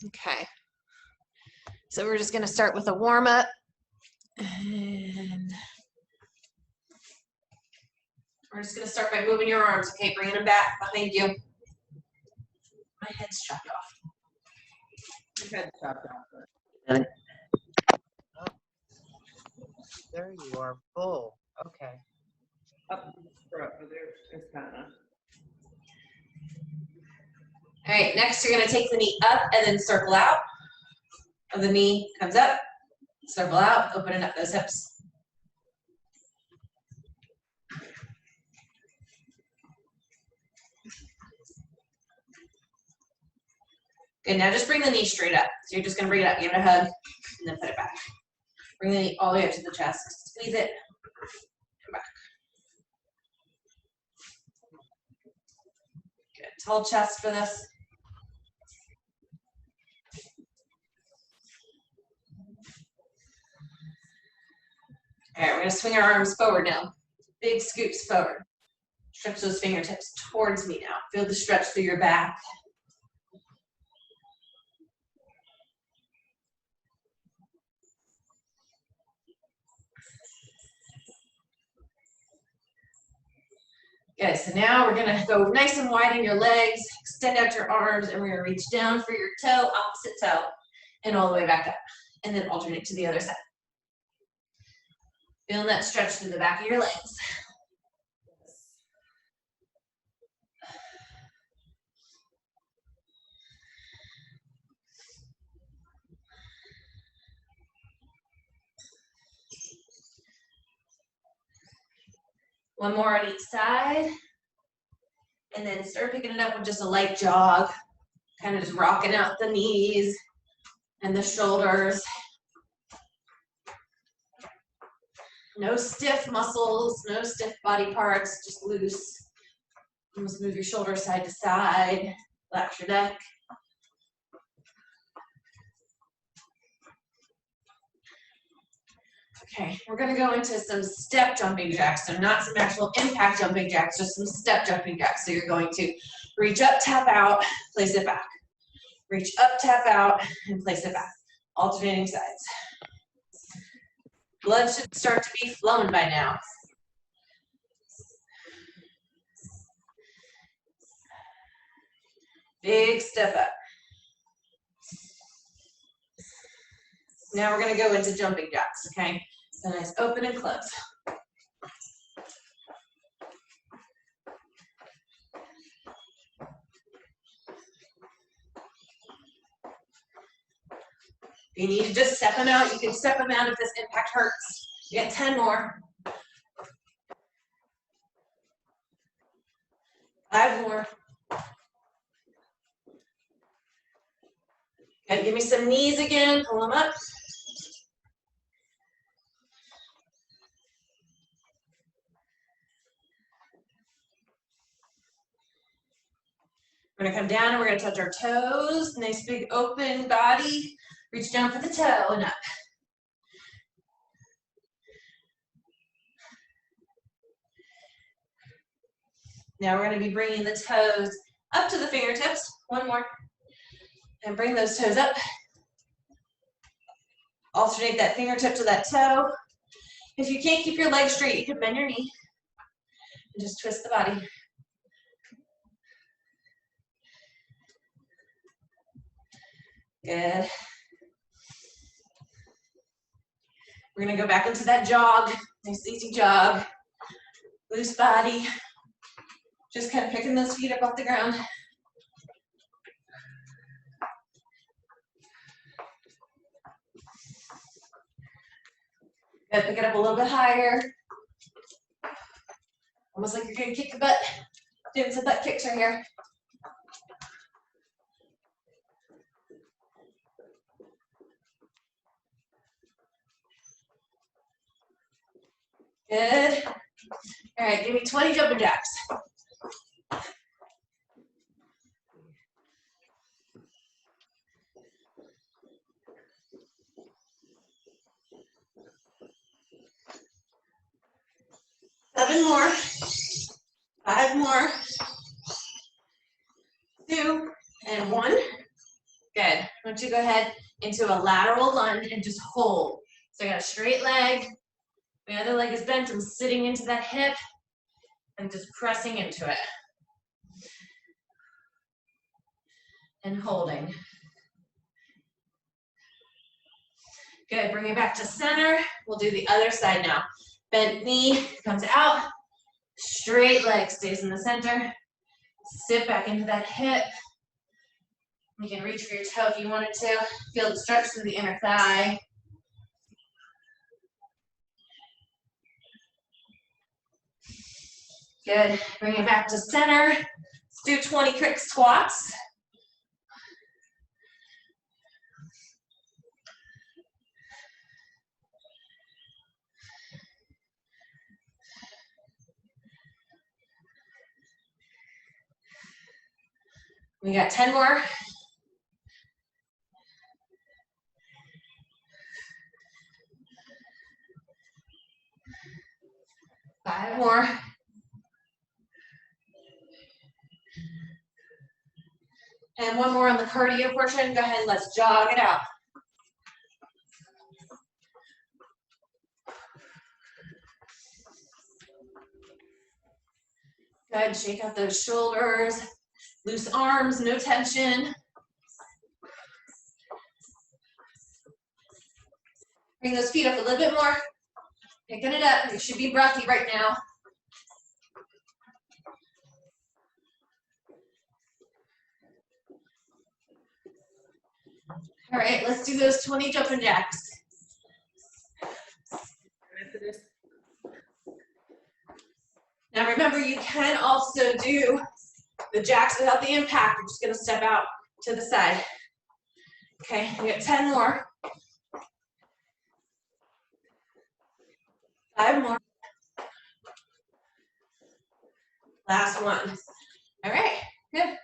Okay. So we're just gonna start with a warm up. And we're just gonna start by moving your arms, okay? Bringing them back behind you. My head's chopped off. Your head's chopped off. Oh, there you are, full. Okay. Up, there's kind of. All right, next you're gonna take the knee up and then circle out. So the knee comes up, circle out, opening up those hips. Good, now just bring the knee straight up. So you're just gonna bring it up, give it a hug, and then put it back. Bring the knee all the way up to the chest, squeeze it, come back. Good, tall chest for this. All right, we're gonna swing our arms forward now. Big scoops forward. Stretch those fingertips towards me now. Feel the stretch through your back. Good, so now we're gonna go nice and wide in your legs, extend out your arms, and we're gonna reach down for your toe, opposite toe, and all the way back up. And then alternate to the other side. Feeling that stretch through the back of your legs. One more on each side. And then start picking it up with just a light jog. Kind of just rocking out the knees and the shoulders. No stiff muscles, no stiff body parts, just loose. Almost move your shoulders side to side, relax your neck. Okay, we're gonna go into some step jumping jacks. So not some actual impact jumping jacks, just some step jumping jacks. So you're going to reach up, tap out, place it back. Reach up, tap out, and place it back. Alternating sides. Blood should start to be flowing by now. Big step up. Now we're gonna go into jumping jacks, okay? So nice open and close. If you need to just step them out, you can step them out if this impact hurts. You get 10 more. 5 more. Okay, give me some knees again, pull them up. We're gonna come down and we're gonna touch our toes. Nice big open body. Reach down for the toe and up. Now we're gonna be bringing the toes up to the fingertips. One more. And bring those toes up. Alternate that fingertip to that toe. If you can't keep your legs straight, you can bend your knee and just twist the body. Good. We're gonna go back into that jog. Nice easy jog. Loose body. Just kind of picking those feet up off the ground. Gotta pick it up a little bit higher. Almost like you're gonna kick the butt. Doing some butt kicks right here. Good. All right, give me 20 jumping jacks. Seven more. 5 more. 2 and 1. Good. I want you to go ahead into a lateral lunge and just hold. So I got a straight leg, my other leg is bent, I'm sitting into that hip and just pressing into it. And holding. Good, bring it back to center. We'll do the other side now. Bent knee comes out, straight leg stays in the center. Sit back into that hip. You can reach for your toe if you wanted to. Feel the stretch through the inner thigh. Good, bring it back to center. Let's do 20 quick squats. We got 10 more. Five more. And one more on the cardio portion. Go ahead, let's jog it out. Good, shake out those shoulders. Loose arms, no tension. Bring those feet up a little bit more. Picking it up. You should be breathy right now. All right, let's do those 20 jumping jacks. Now remember, you can also do the jacks without the impact. You're just gonna step out to the side. Okay, we got 10 more. 5 more. Last one. All right, good.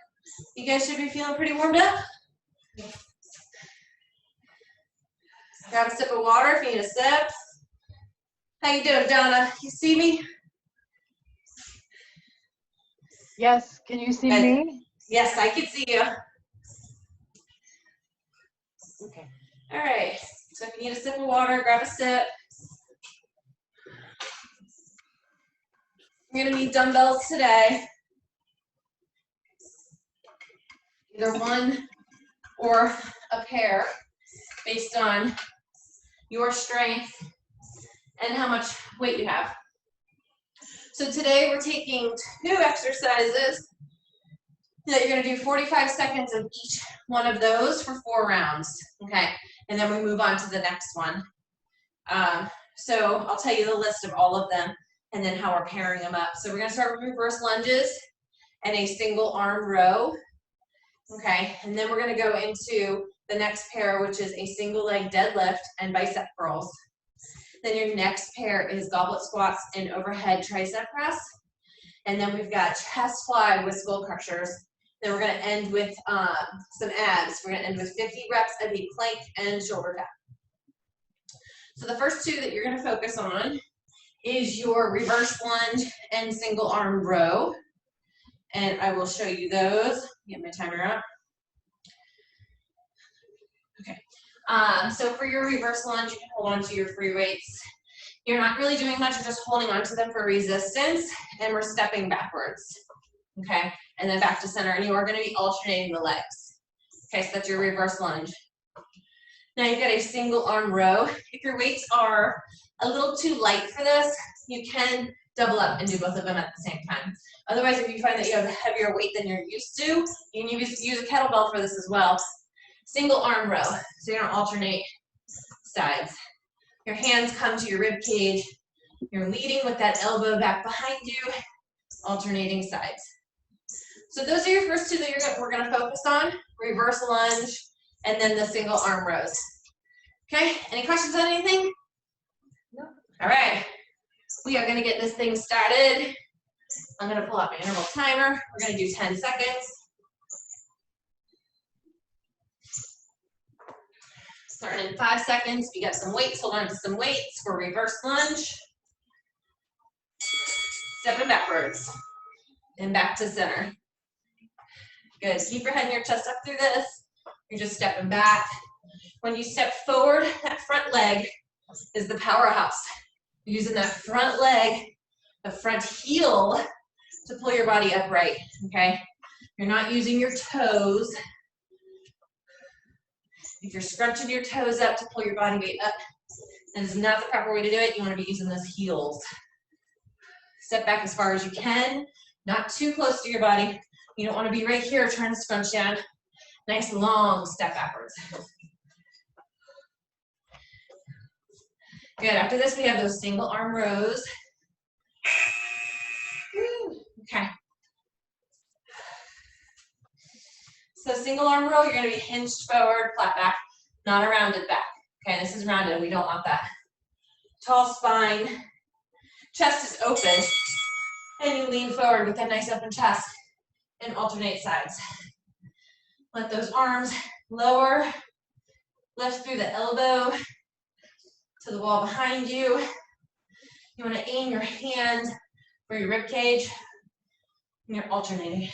You guys should be feeling pretty warmed up. Grab a sip of water if you need a sip. How you doing, Donna? You see me? Yes, can you see me? Yes, I can see you. Okay. All right, so if you need a sip of water, grab a sip. You're gonna need dumbbells today. Either one or a pair based on your strength and how much weight you have. So today we're taking 2 exercises that you're gonna do 45 seconds of each one of those for 4 rounds, okay? And then we move on to the next one. So I'll tell you the list of all of them and then how we're pairing them up. So we're gonna start with reverse lunges and a single arm row, okay? And then we're gonna go into the next pair, which is a single leg deadlift and bicep curls. Then your next pair is goblet squats and overhead tricep press. And then we've got chest fly with skull crushers. Then we're gonna end with some abs. We're gonna end with 50 reps of a plank and shoulder tap. So the first 2 that you're gonna focus on is your reverse lunge and single arm row. And I will show you those. Get my timer up. Okay. So for your reverse lunge, you can hold on to your free weights. You're not really doing much, you're just holding on to them for resistance, and we're stepping backwards. Okay, and then back to center, and you are going to be alternating the legs. Okay, so that's your reverse lunge. Now you've got a single arm row. If your weights are a little too light for this, you can double up and do both of them at the same time. Otherwise, if you find that you have a heavier weight than you're used to, you can use a kettlebell for this as well. Single arm row, so you're gonna alternate sides. Your hands come to your rib cage. You're leading with that elbow back behind you, alternating sides. So those are your first 2 that we're gonna focus on, reverse lunge, and then the single arm rows. Okay, any questions on anything? No. All right, we are gonna get this thing started. I'm gonna pull out my interval timer. We're gonna do 10 seconds. Starting in 5 seconds. If you got some weights, hold on to some weights for reverse lunge. Stepping backwards and back to center. Good, keep your head and your chest up through this. You're just stepping back. When you step forward, that front leg is the powerhouse. You're using that front leg, the front heel to pull your body upright, okay? You're not using your toes. If you're scrunching your toes up to pull your body weight up, that is not the proper way to do it. You want to be using those heels. Step back as far as you can, not too close to your body. You don't want to be right here trying to scrunch down. Nice long step backwards. Good, after this we have those single arm rows. Okay. So single arm row, you're gonna be hinged forward, flat back, not a rounded back. Okay, this is rounded, we don't want that. Tall spine, chest is open, and you lean forward with that nice open chest and alternate sides. Let those arms lower, lift through the elbow to the wall behind you. You wanna aim your hand for your rib cage, and you're alternating.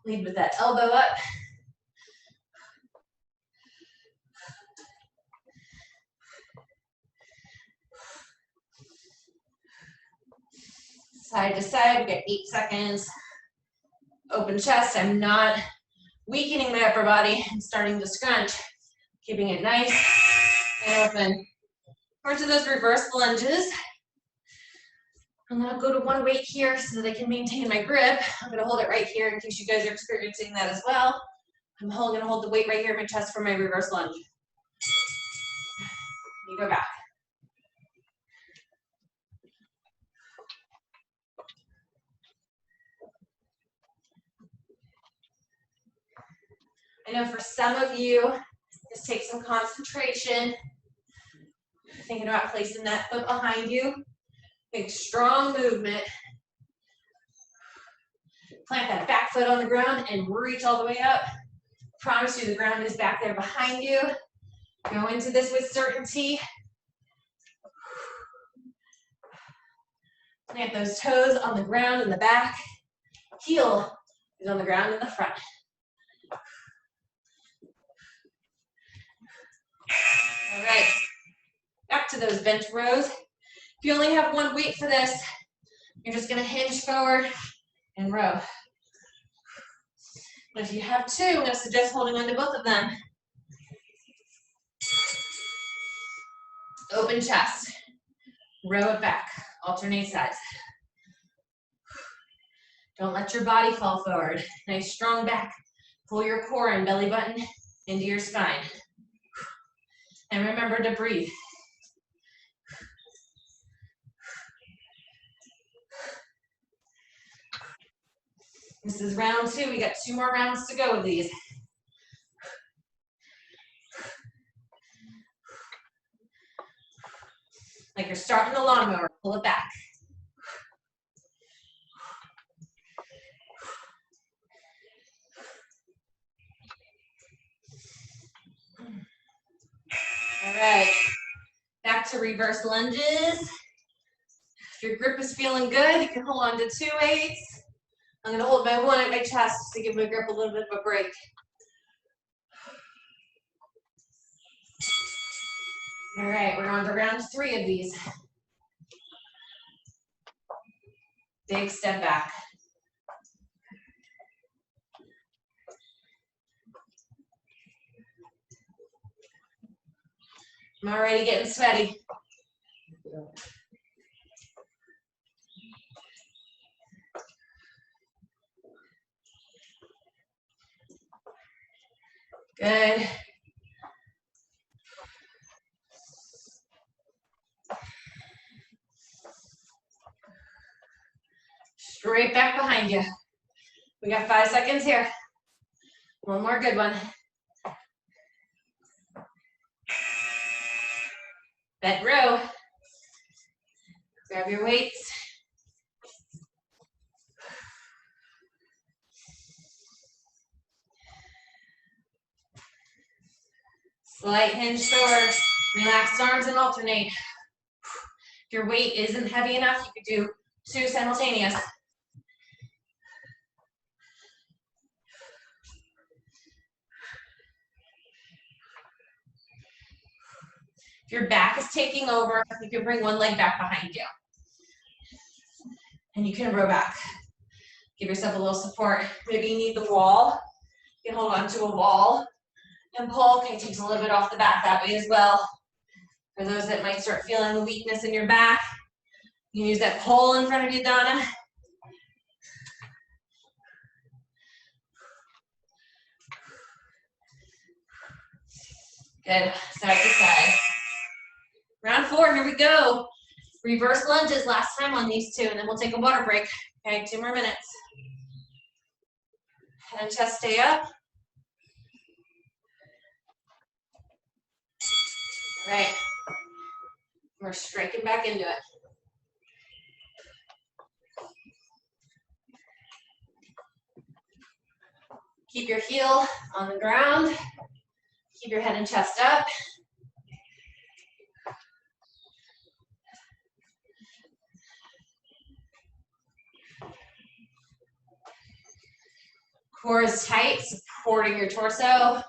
Lead with that elbow up. Side to side, we get 8 seconds. Open chest, I'm not weakening my upper body and starting to scrunch. Keeping it nice and open. Or to those reverse lunges. I'm gonna go to one weight here so that I can maintain my grip. I'm gonna hold it right here in case you guys are experiencing that as well. I'm gonna hold the weight right here in my chest for my reverse lunge. You go back. I know for some of you, this takes some concentration. Thinking about placing that foot behind you. Big strong movement. Plant that back foot on the ground and reach all the way up. Promise you the ground is back there behind you. Go into this with certainty. Plant those toes on the ground in the back. Heel is on the ground in the front. All right, back to those bench rows. If you only have one weight for this, you're just gonna hinge forward and row. But if you have two, I'm gonna suggest holding on to both of them. Open chest, row it back, alternate sides. Don't let your body fall forward. Nice strong back. Pull your core and belly button into your spine. And remember to breathe. This is round 2. We got 2 more rounds to go with these. Like you're starting the lawnmower, pull it back. All right, back to reverse lunges. If your grip is feeling good, you can hold on to 2 weights. I'm gonna hold my one at my chest to give my grip a little bit of a break. All right, we're on to round 3 of these. Big step back. I'm already getting sweaty. Good. Straight back behind you. We got 5 seconds here. One more good one. Bent row. Grab your weights. Slight hinge forward. Relax arms and alternate. If your weight isn't heavy enough, you could do 2 simultaneous. If your back is taking over, you can bring one leg back behind you. And you can row back. Give yourself a little support. Maybe you need the wall. You can hold on to a wall and pull. Okay, takes a little bit off the back that way as well. For those that might start feeling the weakness in your back, you can use that pole in front of you, Donna. Good, side to side. Round 4, here we go. Reverse lunges last time on these two, and then we'll take a water break. Okay, 2 more minutes. Head and chest stay up. Right. We're striking back into it. Keep your heel on the ground. Keep your head and chest up. Core is tight, supporting your torso.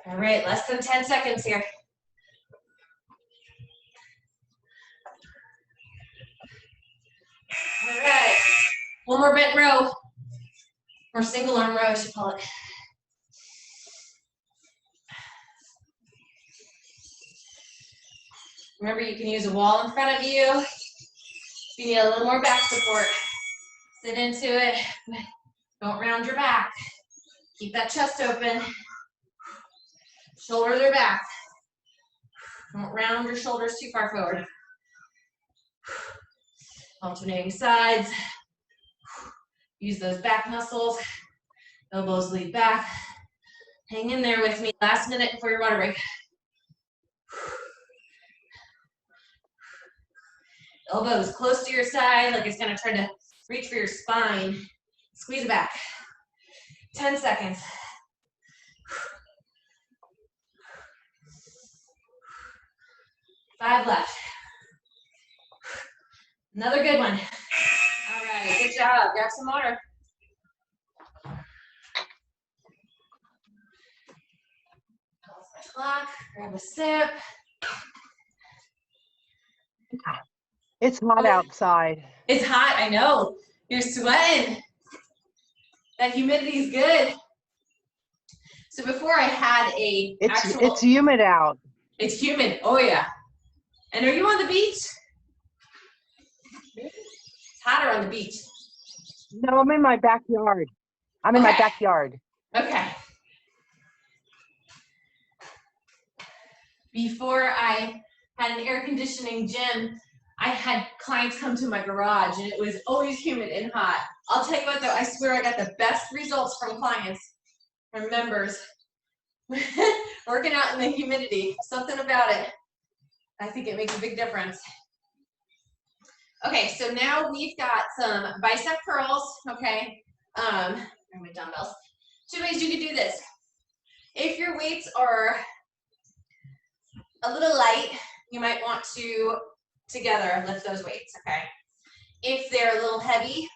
All right, less than 10 seconds here. All right, one more bent row, or single arm row, I should call it. Remember, you can use a wall in front of you. If you need a little more back support, sit into it. Don't round your back. Keep that chest open. Shoulders are back. Don't round your shoulders too far forward. Alternating sides. Use those back muscles. Elbows lead back. Hang in there with me. Last minute before your water break. Elbows close to your side, like it's gonna try to reach for your spine. Squeeze it back. 10 seconds. Five left. Another good one. All right, good job. Grab some water. Pause my clock, grab a sip. It's hot outside. It's hot, I know. You're sweating. That humidity's good. So before I had a It's humid out. It's humid, oh yeah. And are you on the beach? It's hotter on the beach. No, I'm in my backyard. I'm in my backyard. Okay. Before I had an air conditioning gym, I had clients come to my garage and it was always humid and hot. I'll tell you what though, I swear I got the best results from clients, from members, working out in the humidity. Something about it. I think it makes a big difference. Okay, so now we've got some bicep curls, okay? Where are my dumbbells? 2 ways you can do this. If your weights are a little light, you might want to together lift those weights, okay? If they're a little heavy,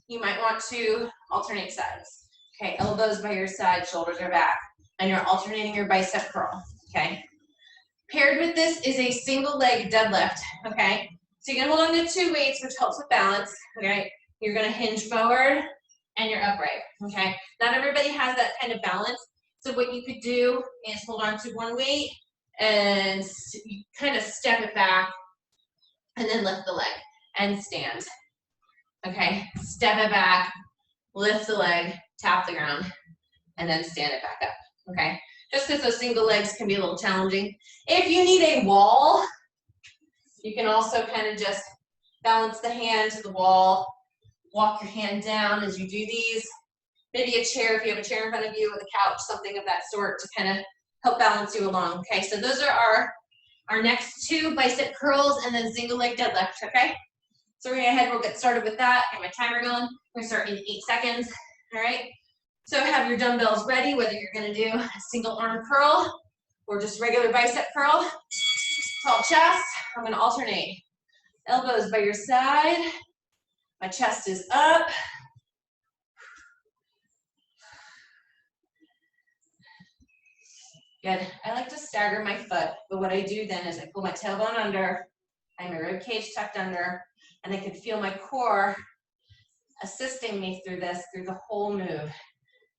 you might want to alternate sides. Okay, elbows by your side, shoulders are back, and you're alternating your bicep curl, okay? Paired with this is a single leg deadlift, okay? So you're gonna hold on to 2 weights, which helps with balance, okay? You're gonna hinge forward and you're upright, okay? Not everybody has that kind of balance. So what you could do is hold on to 1 weight and you kind of step it back and then lift the leg and stand, okay? Step it back, lift the leg, tap the ground, and then stand it back up, okay? Just because those single legs can be a little challenging. If you need a wall, you can also kind of just balance the hand to the wall, walk your hand down as you do these. Maybe a chair, if you have a chair in front of you with a couch, something of that sort to kind of help balance you along, okay? So those are our next 2 bicep curls and then single leg deadlift, okay? So we're gonna go ahead, we'll get started with that. I have my timer going. We're gonna start in 8 seconds, all right? So have your dumbbells ready, whether you're gonna do a single arm curl or just regular bicep curl. Tall chest, I'm gonna alternate. Elbows by your side, My chest is up. Good. I like to stagger my foot, but what I do then is I pull my tailbone under, I have my rib cage tucked under, and I can feel my core assisting me through this, through the whole move.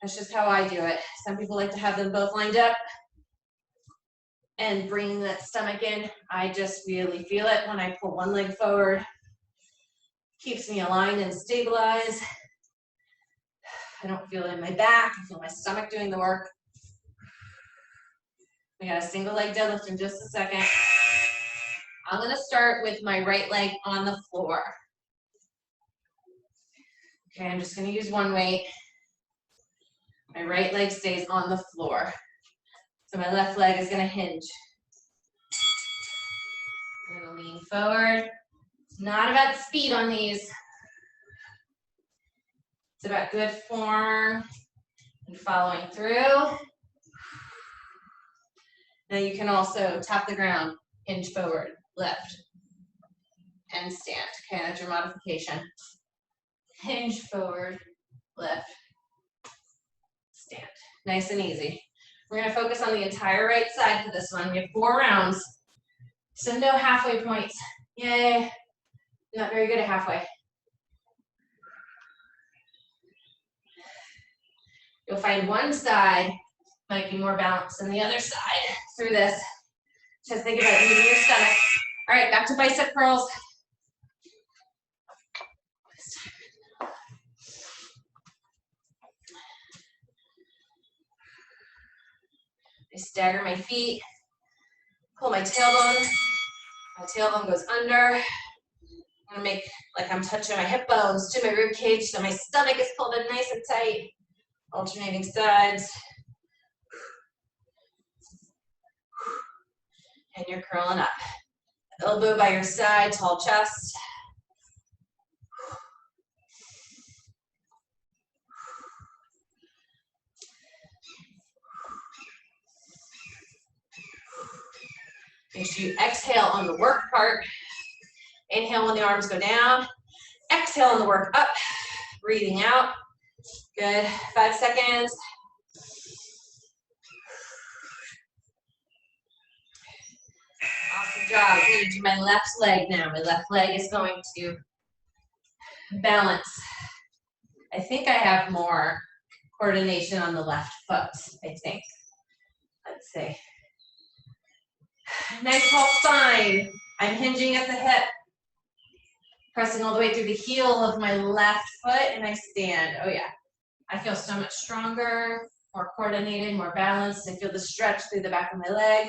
That's just how I do it. Some people like to have them both lined up and bring that stomach in. I just really feel it when I pull one leg forward. Keeps me aligned and stabilized. I don't feel it in my back. I feel my stomach doing the work. We got a single leg deadlift in just a second. I'm gonna start with my right leg on the floor. Okay, I'm just gonna use one weight. My right leg stays on the floor. So my left leg is gonna hinge. I'm gonna lean forward. It's not about speed on these. It's about good form and following through. Now you can also tap the ground, hinge forward, left, and stand. Okay, that's your modification. Hinge forward, left, stand. Nice and easy. We're gonna focus on the entire right side for this one. We have 4 rounds, so no halfway points. Yay, not very good at halfway. You'll find one side might be more balanced than the other side through this. Just think about moving your stomach. All right, back to bicep curls. I stagger my feet, pull my tailbone. My tailbone goes under. I'm gonna make like I'm touching my hip bones to my rib cage, so my stomach is pulled in nice and tight. Alternating sides. And you're curling up. Elbow by your side, tall chest. Make sure you exhale on the work part. Inhale when the arms go down. Exhale on the work up. Breathing out. Good. 5 seconds. Awesome job. I'm going to do my left leg now. My left leg is going to balance. I think I have more coordination on the left foot, I think. Let's see. Nice tall spine. I'm hinging at the hip. Pressing all the way through the heel of my left foot, and I stand. Oh yeah. I feel so much stronger, more coordinated, more balanced. I feel the stretch through the back of my leg.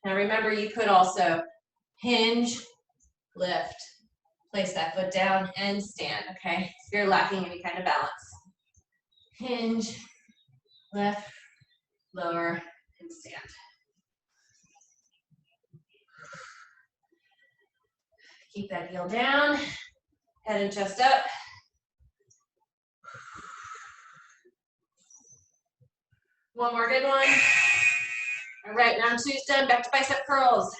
Now remember, you could also hinge, lift, place that foot down, and stand, okay? If you're lacking any kind of balance. Hinge, lift, lower, and stand. Keep that heel down, head and chest up. One more good one. All right, round 2's done. Back to bicep curls.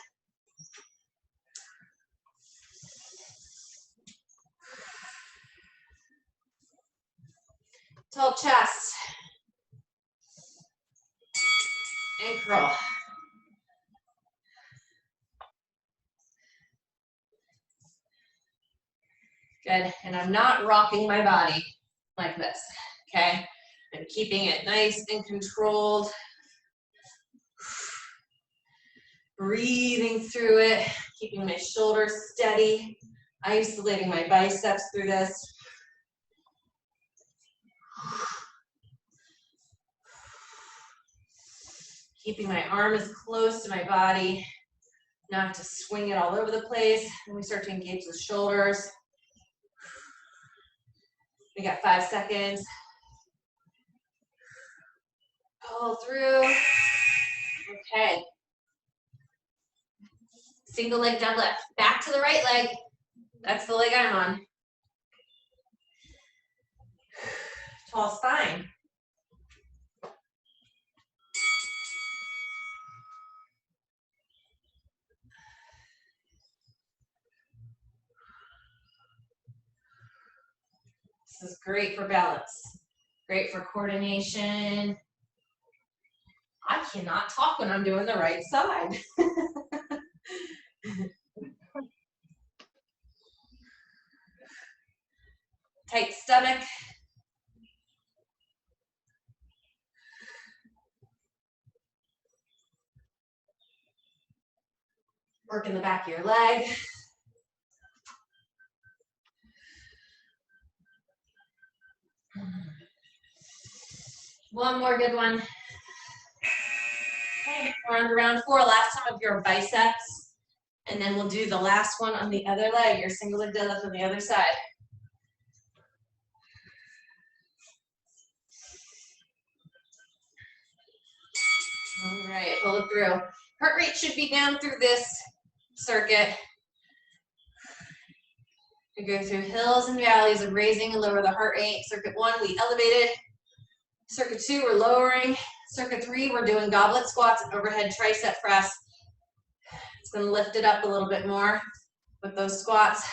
Tall chest. And curl. Good, and I'm not rocking my body like this, okay? I'm keeping it nice and controlled. Breathing through it, keeping my shoulders steady, isolating my biceps through this. Keeping my arm as close to my body, not to swing it all over the place. And we start to engage the shoulders. We got 5 seconds. Pull through. Okay. Single leg deadlift. Back to the right leg. That's the leg I'm on. Tall spine. This is great for balance, great for coordination. I cannot talk when I'm doing the right side. Tight stomach. Working the back of your leg. One more good one. Okay, we're on to round 4, last time of your biceps. And then we'll do the last one on the other leg, your single leg deadlift on the other side. All right, pull it through. Heart rate should be down through this circuit. We go through hills and valleys of raising and lower the heart rate. Circuit 1, we elevated. Circuit 2, we're lowering. Circuit 3, we're doing goblet squats and overhead tricep press. It's going to lift it up a little bit more with those squats.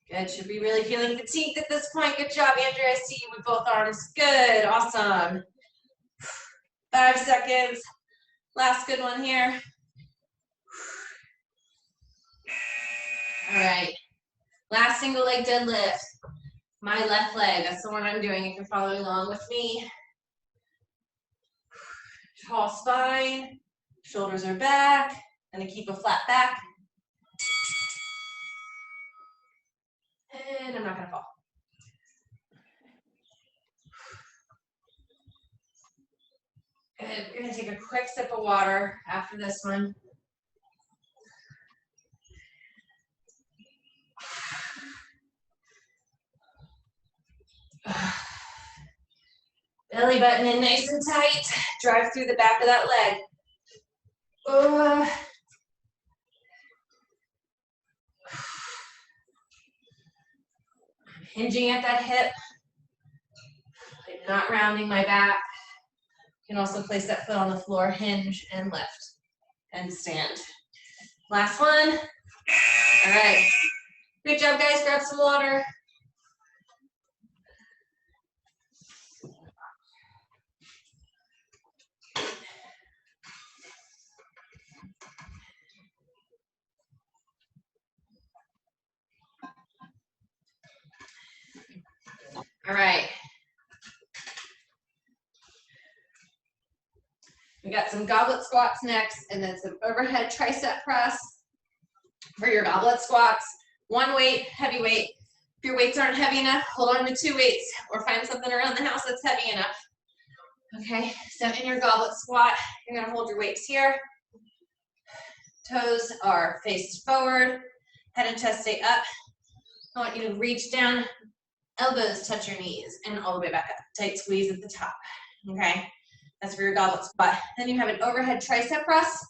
Good, should be really feeling fatigued at this point. Good job, Andrea. I see you with both arms. Good, awesome. 5 seconds. Last good one here. All right, last single leg deadlift. My left leg, that's the one I'm doing if you're following along with me. Tall spine, shoulders are back, gonna keep a flat back. And I'm not gonna fall. Good, we're gonna take a quick sip of water after this one. Belly button in nice and tight. Drive through the back of that leg. Hinging at that hip. I'm not rounding my back. You can also place that foot on the floor, hinge and lift and stand. Last one. All right. Good job, guys. Grab some water. All right. We got some goblet squats next, and then some overhead tricep press for your goblet squats. One weight, heavy weight. If your weights aren't heavy enough, hold on to 2 weights or find something around the house that's heavy enough. Okay, so in your goblet squat, you're gonna hold your weights here. Toes are faced forward, head and chest stay up. I want you to reach down, elbows touch your knees, and all the way back up. Tight squeeze at the top, okay? That's for your goblet squat. Then you have an overhead tricep press.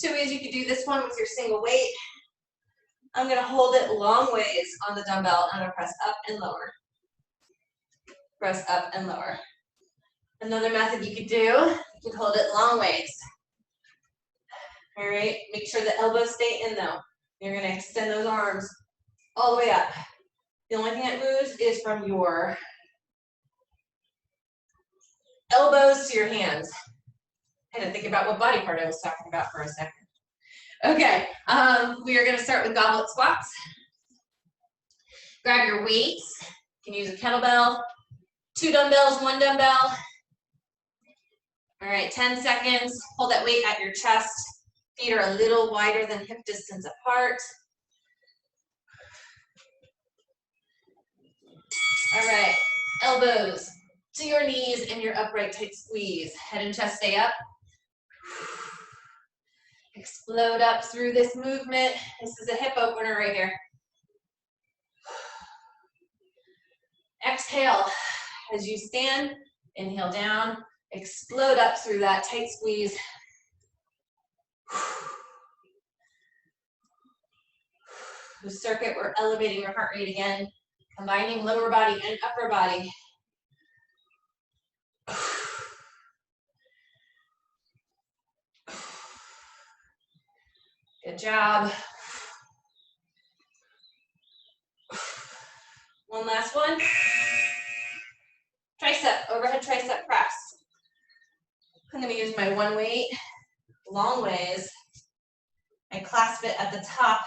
2 ways you could do this one with your single weight. I'm gonna hold it long ways on the dumbbell. I'm gonna press up and lower. Press up and lower. Another method you could do, you could hold it long ways. All right, make sure the elbows stay in though. You're gonna extend those arms all the way up. The only thing that moves is from your elbows to your hands. I had to think about what body part I was talking about for a second. Okay, we are gonna start with goblet squats. Grab your weights. You can use a kettlebell, 2 dumbbells, 1 dumbbell. All right, 10 seconds. Hold that weight at your chest. Feet are a little wider than hip distance apart. All right, elbows to your knees and your upright tight squeeze. Head and chest stay up. Explode up through this movement. This is a hip opener right here. Exhale as you stand. Inhale down. Explode up through that tight squeeze. The circuit, we're elevating your heart rate again, combining lower body and upper body. Good job. One last one. Tricep, overhead tricep press. I'm gonna use my one weight, long ways. I clasp it at the top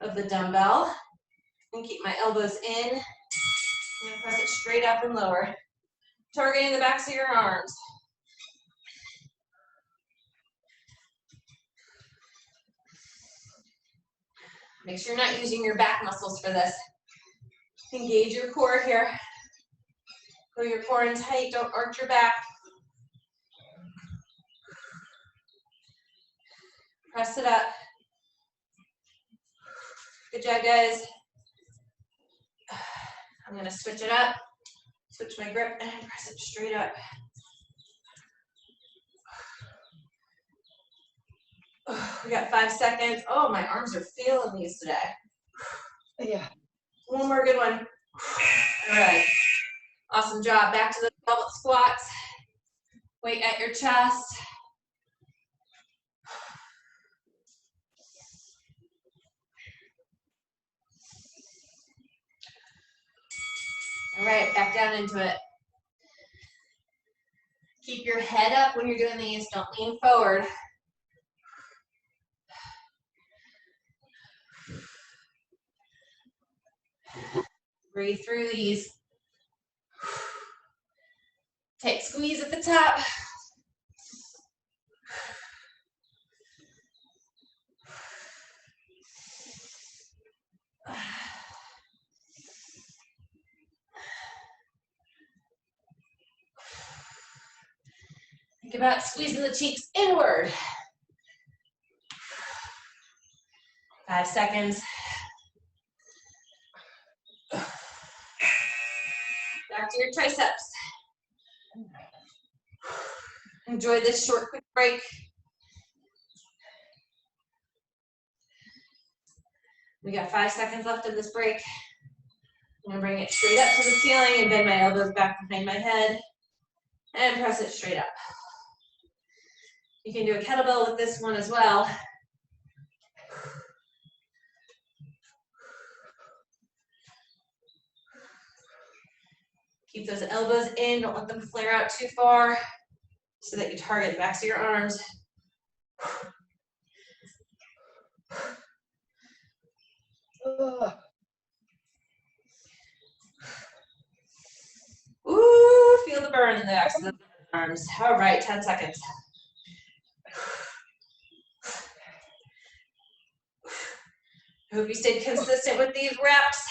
of the dumbbell and keep my elbows in. I'm gonna press it straight up and lower, targeting the backs of your arms. Make sure you're not using your back muscles for this. Engage your core here. Pull your core in tight, don't arch your back. Press it up. Good job, guys. I'm gonna switch it up, switch my grip, and press it straight up. We got 5 seconds. Oh, my arms are feeling these today. Yeah. One more good one. All right. Awesome job. Back to the goblet squats. Weight at your chest. All right, back down into it. Keep your head up when you're doing these. Don't lean forward. Breathe through these. Tight squeeze at the top. Think about squeezing the cheeks inward. 5 seconds. Back to your triceps. Enjoy this short, quick break. We got 5 seconds left of this break. I'm gonna bring it straight up to the ceiling and bend my elbows back behind my head and press it straight up. You can do a kettlebell with this one as well. Keep those elbows in, don't let them flare out too far so that you target the backs of your arms. Ooh, feel the burn in the backs of the arms. All right, 10 seconds. I hope you stayed consistent with these reps.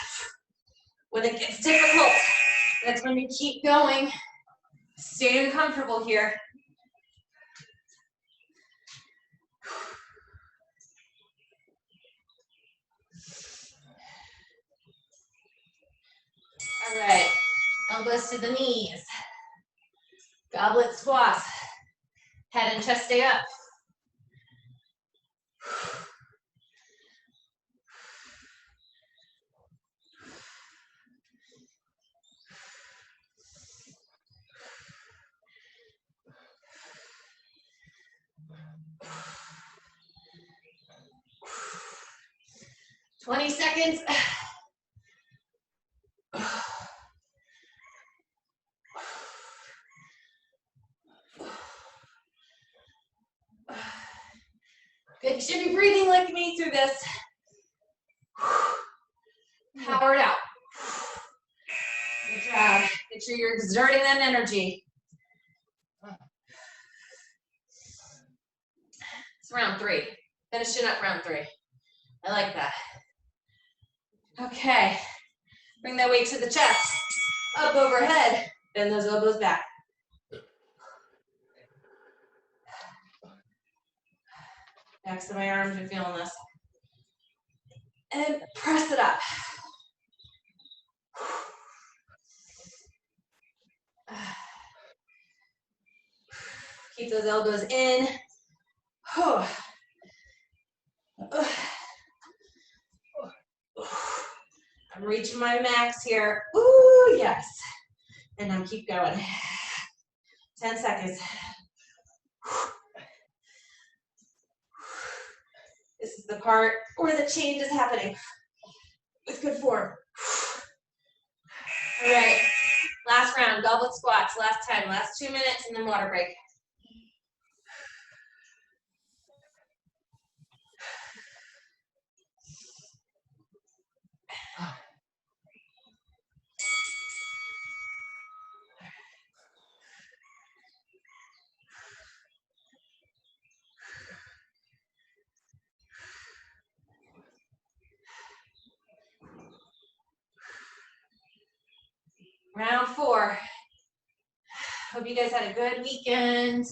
When it gets difficult, that's when you keep going. Stay uncomfortable here. All right, elbows to the knees. Goblet squats. Head and chest stay up. "20 seconds. Good, you should be breathing like me through this. Power it out. Good job. Make sure you're exerting that energy. It's round 3. Finishing up round 3. I like that. Okay. Bring that weight to the chest. Up overhead. Bend those elbows back. Backs of my arms, you're feeling this. And press it up. Keep those elbows in. I'm reaching my max here. Ooh, yes. And now keep going. 10 seconds. This is the part where the change is happening with good form. All right, last round, goblet squats, last time, last 2 minutes, and then water break. Round 4. Hope you guys had a good weekend.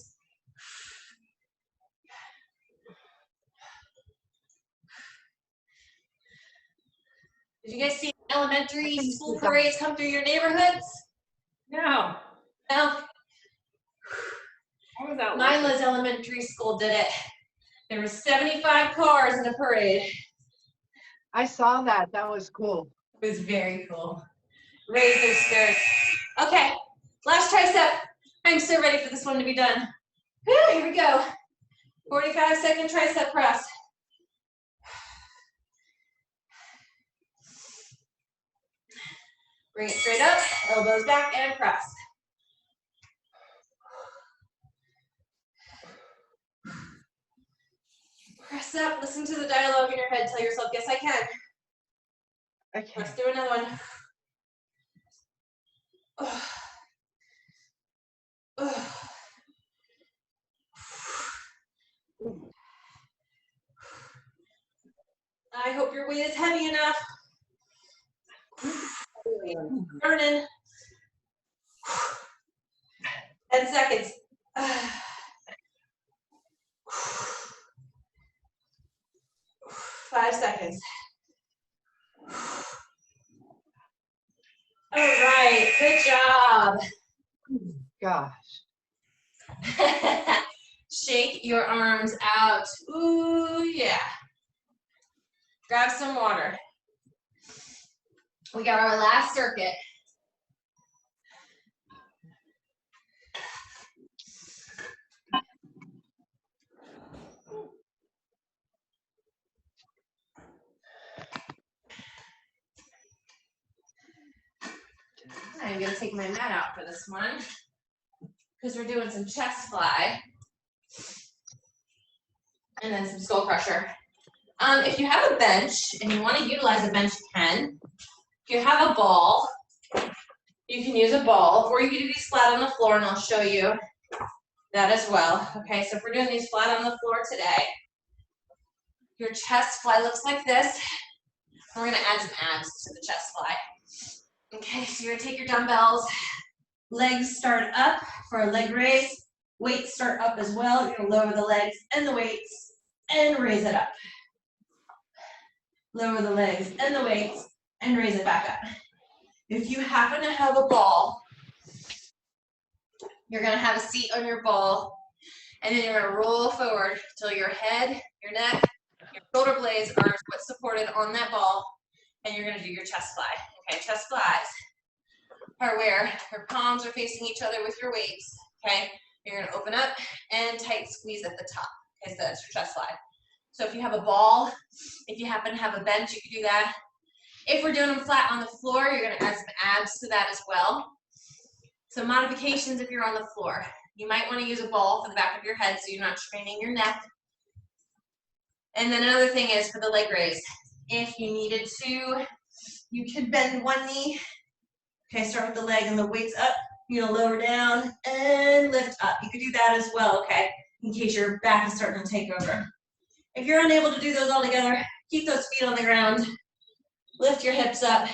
Did you guys see elementary school parades come through your neighborhoods? No. No. What was that? Mila's elementary school did it. There were 75 cars in a parade. I saw that. That was cool. It was very cool. Raise their skirts. Okay, last tricep. I'm so ready for this one to be done. Whew, here we go. 45-second tricep press. Bring it straight up, elbows back, and press. Press up, listen to the dialogue in your head. Tell yourself, yes, I can. Okay. Let's do another one. I hope your weight is heavy enough. Burning. 10 seconds. 5 seconds. All right, good job. Gosh. Shake your arms out. Ooh, yeah. Grab some water. We got our last circuit. I'm going to take my mat out for this one because we're doing some chest fly and then some skull crusher. If you have a bench and you want to utilize a bench, you can. If you have a ball, you can use a ball, or you can do these flat on the floor, and I'll show you that as well. Okay, so if we're doing these flat on the floor today, your chest fly looks like this. We're going to add some abs to the chest fly. Okay, so you're going to take your dumbbells, legs start up for a leg raise, weights start up as well. You're going to lower the legs and the weights and raise it up. Lower the legs and the weights and raise it back up. If you happen to have a ball, you're going to have a seat on your ball, and then you're going to roll forward till your head, your neck, your shoulder blades are what's supported on that ball, and you're going to do your chest fly. Okay, chest flies are where your palms are facing each other with your weights. Okay, you're going to open up and tight squeeze at the top. Okay, so that's your chest fly. So if you have a ball, if you happen to have a bench, you can do that. If we're doing them flat on the floor, you're going to add some abs to that as well. So modifications if you're on the floor. You might want to use a ball for the back of your head so you're not straining your neck. And then another thing is for the leg raise. If you needed to, you could bend one knee. Okay, start with the leg and the weights up. You're going to lower down and lift up. You could do that as well, okay, in case your back is starting to take over. If you're unable to do those all together, keep those feet on the ground. Lift your hips up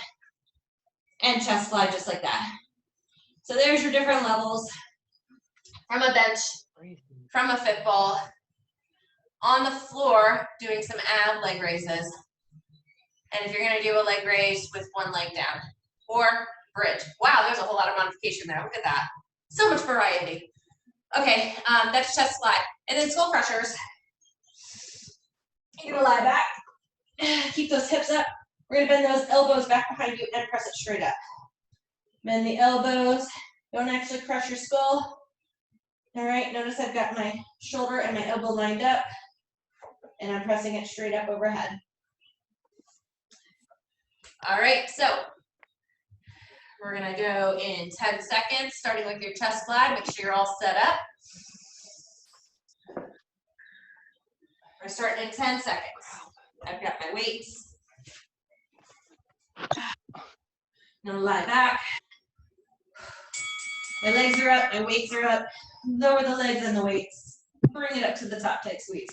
and chest fly just like that. So there's your different levels from a bench, from a fit ball, on the floor doing some ab leg raises. And if you're going to do a leg raise with one leg down or bridge. Wow, there's a whole lot of modification there. Look at that. So much variety. Okay, that's chest fly. And then skull crushers. You're going to lie back. Keep those hips up. We're going to bend those elbows back behind you and press it straight up. Bend the elbows. Don't actually crush your skull. All right, notice I've got my shoulder and my elbow lined up. and I'm pressing it straight up overhead. All right, so we're gonna go in 10 seconds, starting with your chest fly. Make sure you're all set up. We're starting in 10 seconds. I've got my weights. I'm gonna lie back. My legs are up, my weights are up. Lower the legs and the weights. Bring it up to the top, tight squeeze.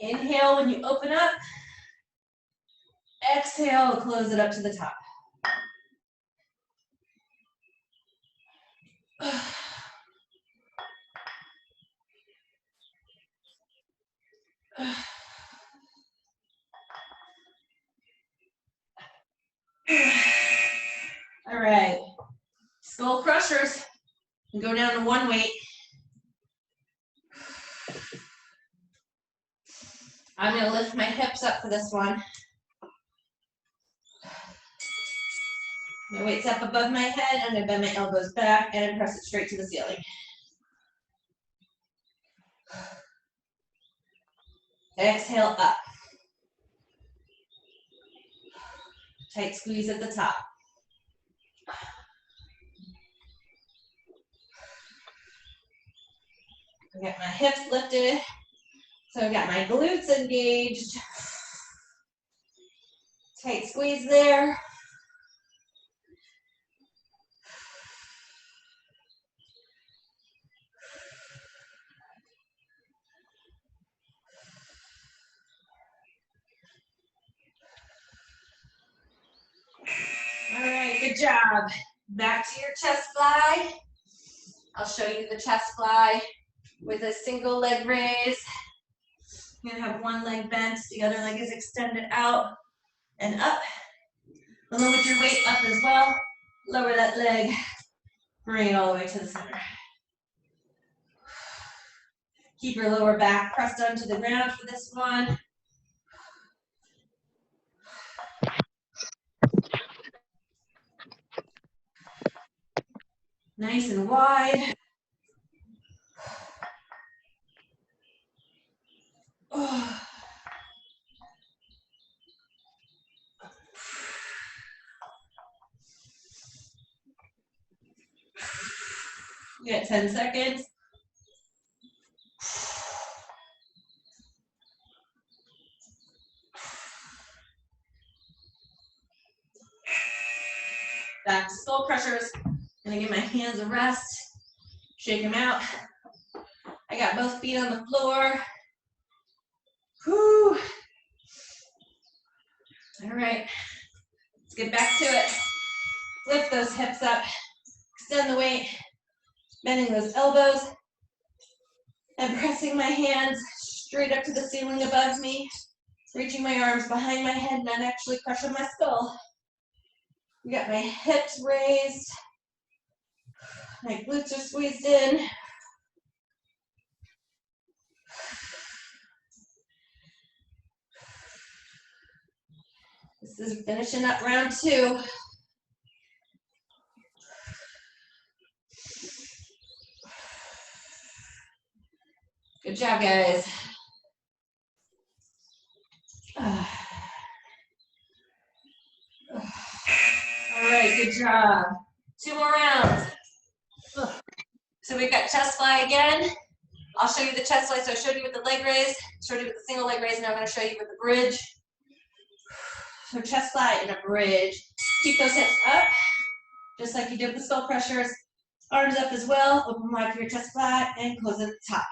Inhale when you open up. Exhale, close it up to the top. All right, skull crushers. Go down to one weight. I'm gonna lift my hips up for this one. My weight's up above my head. I'm gonna bend my elbows back and press it straight to the ceiling. Exhale up. Tight squeeze at the top. I got my hips lifted. So I've got my glutes engaged. Tight squeeze there. All right, good job. Back to your chest fly. I'll show you the chest fly with a single leg raise. You're gonna have one leg bent, the other leg is extended out and up. Lower with your weight up as well. Lower that leg, bring it all the way to the center. Keep your lower back pressed onto the ground for this one. Nice and wide. Oh. You got 10 seconds. Back to skull crushers. Gonna give my hands a rest. Shake them out. I got both feet on the floor. Whew. All right, let's get back to it. Lift those hips up. Extend the weight. Bending those elbows. And pressing my hands straight up to the ceiling above me. Reaching my arms behind my head, not actually crushing my skull. We got my hips raised. My glutes are squeezed in. This is finishing up round 2. Good job, guys. All right, good job. 2 more rounds. So we've got chest fly again. I'll show you the chest fly. So I showed you with the leg raise, showed you with the single leg raise. Now I'm going to show you with the bridge. So chest fly and a bridge. Keep those hips up, just like you did with the skull crushers. Arms up as well. Open wide for your chest fly and close at the top.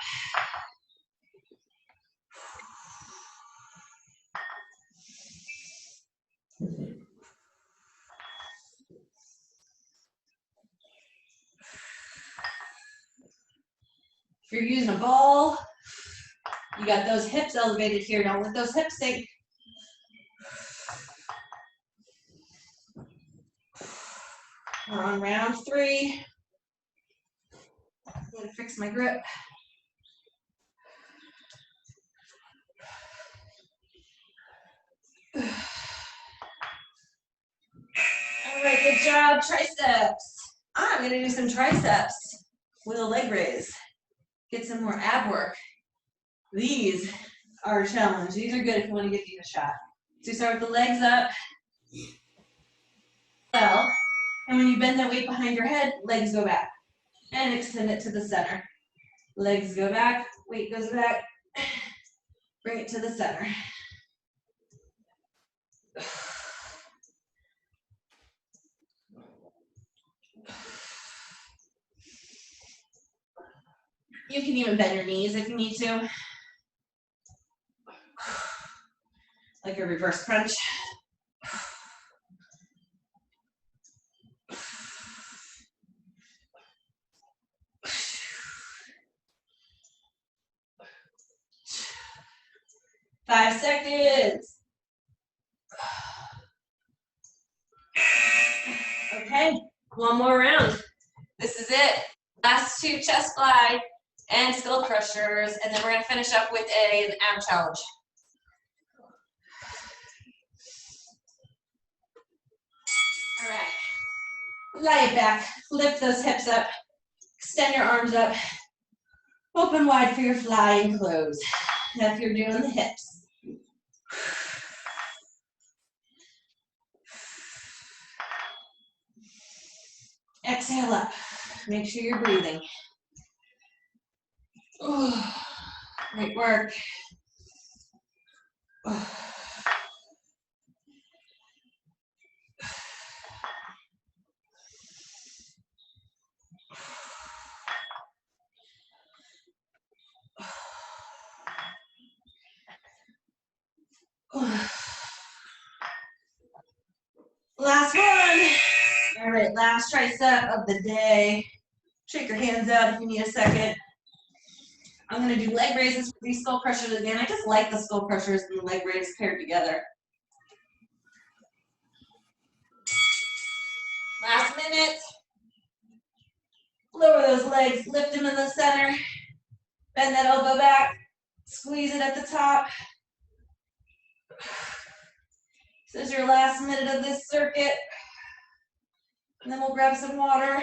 If you're using a ball, you got those hips elevated here. Don't let those hips sink. We're on round 3. I'm gonna fix my grip. Good job, triceps. I'm gonna do some triceps with a leg raise. Get some more ab work. These are a challenge. These are good if you want to give these a shot. So you start with the legs up. Well, and when you bend that weight behind your head, legs go back. And extend it to the center. Legs go back, weight goes back. Bring it to the center. You can even bend your knees if you need to. Like a reverse crunch. Five seconds. Okay, one more round. This is it. Last two chest fly and skull crushers, and then we're gonna finish up with an ab challenge. All right, lie it back, lift those hips up, extend your arms up, open wide for your fly and close. Now if you're doing the hips. Exhale up, make sure you're breathing. Ooh, great work. Last one. All right, last tricep of the day. Shake your hands out if you need a second. I'm gonna do leg raises with these skull crushers again. I just like the skull crushers and the leg raises paired together. Last minute. Lower those legs, lift them in the center. Bend that elbow back. Squeeze it at the top. This is your last minute of this circuit. And then we'll grab some water.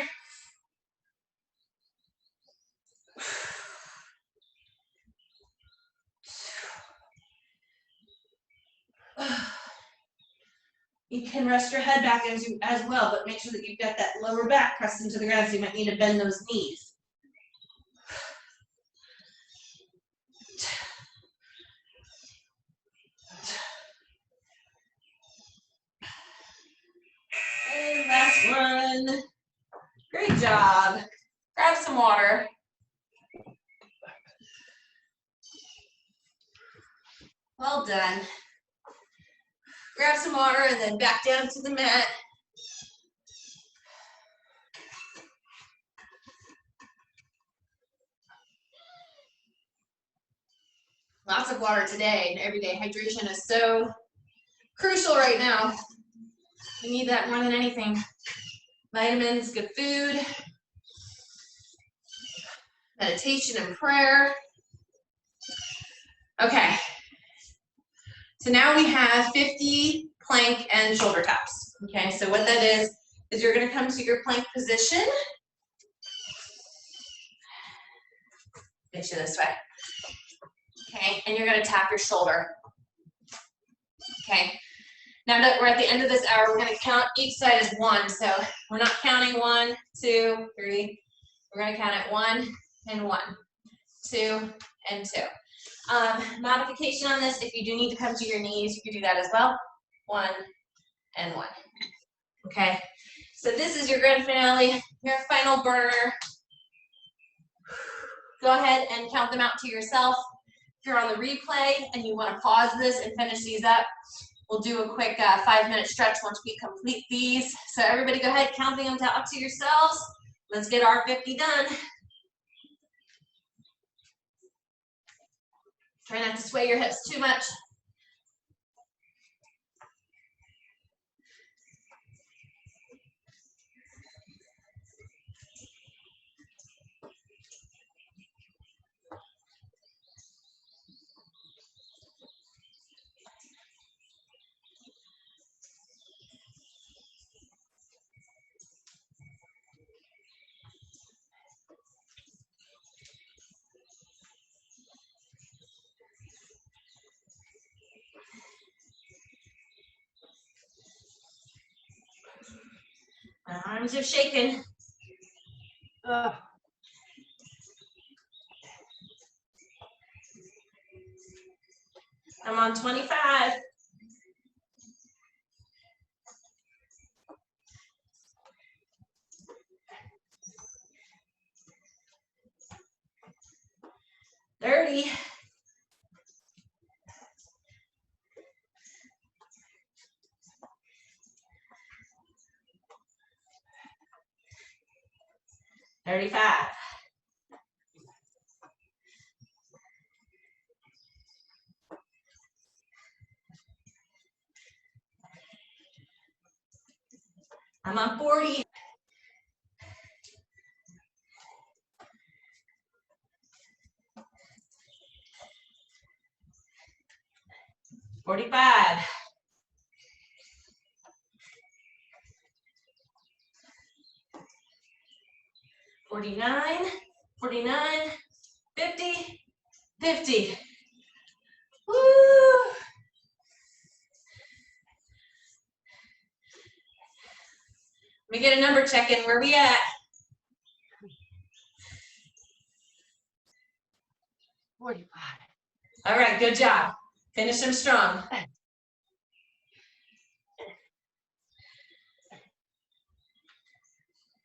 You can rest your head back as well, but make sure that you've got that lower back pressed into the ground, so you might need to bend those knees. And last one. Great job. Grab some water. Well done. Grab some water and then back down to the mat. Lots of water today and every day. Hydration is so crucial right now. We need that more than anything. Vitamins, good food, meditation and prayer. Okay. So now we have 50 plank and shoulder taps. Okay, so what that is you're going to come to your plank position. Get you this way. Okay, and you're going to tap your shoulder. Okay, now that we're at the end of this hour, we're going to count each side as one. So we're not counting 1, 2, 3. We're going to count it 1 and 1, 2 and 2. Modification on this, if you do need to come to your knees, you can do that as well. 1 and 1. Okay, so this is your grand finale, your final burner. Go ahead and count them out to yourself. If you're on the replay and you want to pause this and finish these up, we'll do a quick 5-minute stretch once we complete these. So everybody go ahead, counting them out to yourselves. Let's get our 50 done. Try not to sway your hips too much. Arms are shaking. Ugh. I'm on 25. $30. 35. I'm on 40. 45. 49. 49. 50. 50. Woo! Let me get a number check in. Where we at? 45. All right, good job. Finish them strong.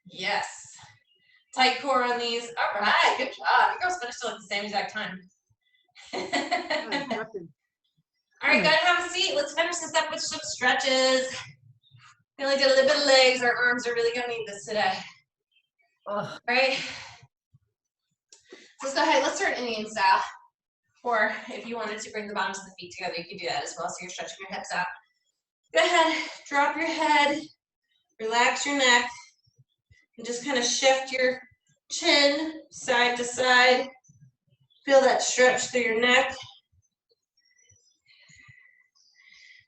Yes. Tight core on these. All right, good job. You girls finished still at the same exact time. All right, go ahead and have a seat. Let's finish this up with some stretches. We only did a little bit of legs. Our arms are really gonna need this today. Ugh. All right. So let's go ahead. Let's start Indian style. Or if you wanted to bring the bottoms of the feet together, you could do that as well. So you're stretching your hips out. Go ahead. Drop your head. Relax your neck. And just kind of shift your chin side to side. Feel that stretch through your neck.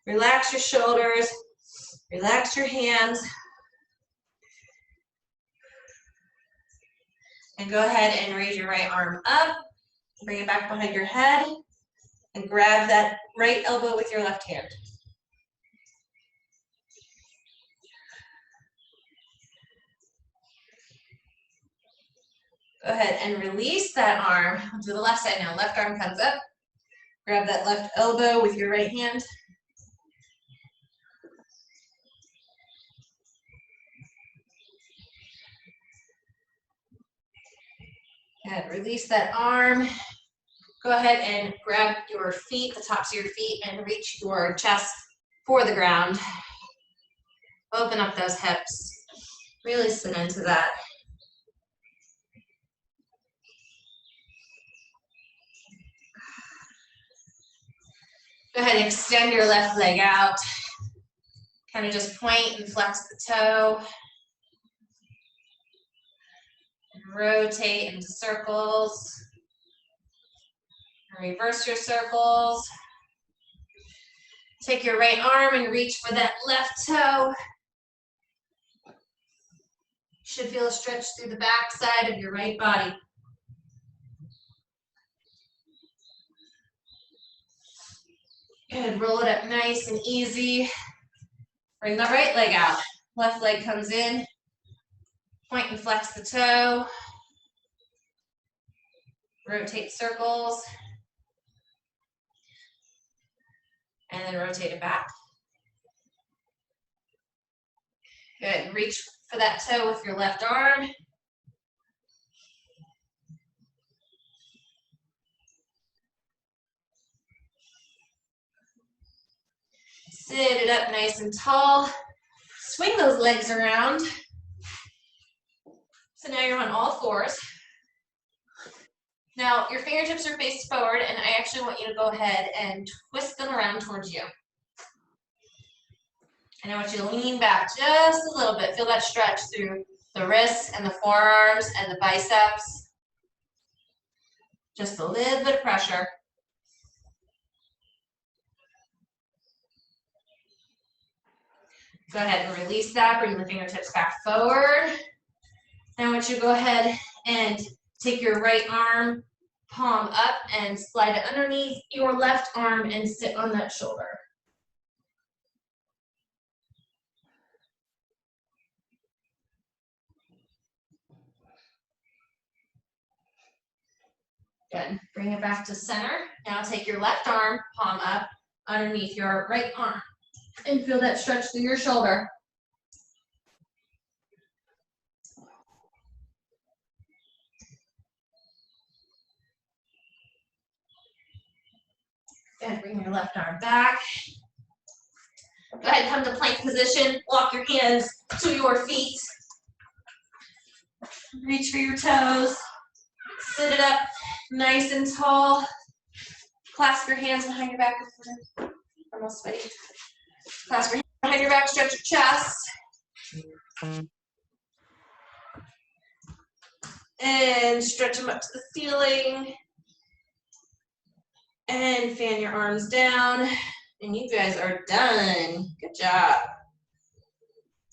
Relax your shoulders. Relax your hands. And go ahead and raise your right arm up. Bring it back behind your head. And grab that right elbow with your left hand. Go ahead and release that arm. I'll do the left side now. Left arm comes up. Grab that left elbow with your right hand. And release that arm. Go ahead and grab your feet, the tops of your feet, and reach your chest for the ground. Open up those hips. Really sit into that. Go ahead and extend your left leg out. Kind of just point and flex the toe. And rotate into circles. And reverse your circles. Take your right arm and reach for that left toe. Should feel a stretch through the back side of your right body. Good, roll it up nice and easy. Bring the right leg out. Left leg comes in. Point and flex the toe. Rotate circles. And then rotate it back. Good, reach for that toe with your left arm. Sit it up nice and tall. Swing those legs around. So now you're on all fours. Now your fingertips are faced forward, and I actually want you to go ahead and twist them around towards you. And I want you to lean back just a little bit. Feel that stretch through the wrists and the forearms and the biceps. Just a little bit of pressure. Go ahead and release that. Bring the fingertips back forward. Now I want you to go ahead and take your right arm, palm up, and slide it underneath your left arm and sit on that shoulder. Good. Bring it back to center. Now take your left arm, palm up, underneath your right arm. And feel that stretch through your shoulder. And bring your left arm back. Go ahead, come to plank position. Walk your hands to your feet. Reach for your toes. Sit it up nice and tall. Clasp your hands behind your back. Almost sweaty. Clasp your hands behind your back. Stretch your chest. And stretch them up to the ceiling. And fan your arms down. And you guys are done. Good job.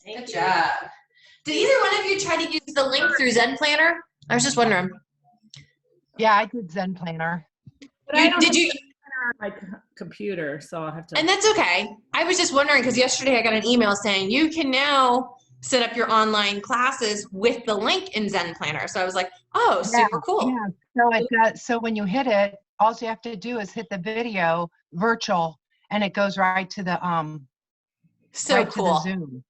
Good job. Did either one of you try to use the link through Zen Planner? I was just wondering. Yeah, I did Zen Planner. But I don't Did have you? my computer, so I'll have to. And that's okay. I was just wondering because yesterday I got an email saying you can now set up your online classes with the link in Zen Planner. So I was like, oh, super cool. Yeah, so it does. So when you hit it, all you have to do is hit the video virtual, and it goes right to the So right cool. to the Zoom.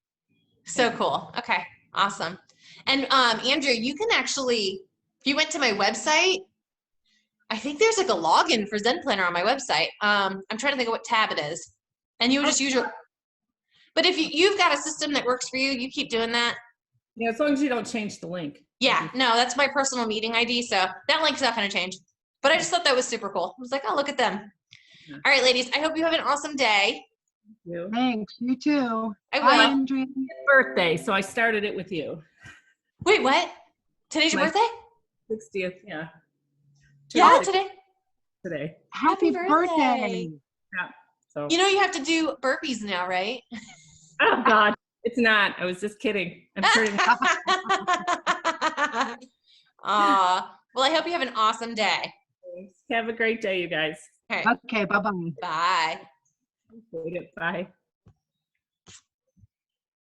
So cool. Okay, awesome. And Andrew, you can actually, if you went to my website, I think there's like a login for Zen Planner on my website. I'm trying to think of what tab it is. And you would just use your, but if you've got a system that works for you, you keep doing that. Yeah, as long as you don't change the link. Yeah, no, that's my personal meeting ID. So that link's not going to change. But I just thought that was super cool. I was like, oh, look at them. Yeah. All right, ladies, I hope you have an awesome day. Thank you. Thanks. You too. I Bye, will. Andrea. Birthday, so I started it with you. Wait, what? Today's your My- birthday? 60th, yeah. Yeah, 60th today. today. Happy birthday. birthday. Yeah. So. You know you have to do burpees now, right? Oh God, it's not. I was just kidding. I'm turning. Well, I hope you have an awesome day. Have a great day, you guys. Okay, Okay, bye-bye. bye. Bye.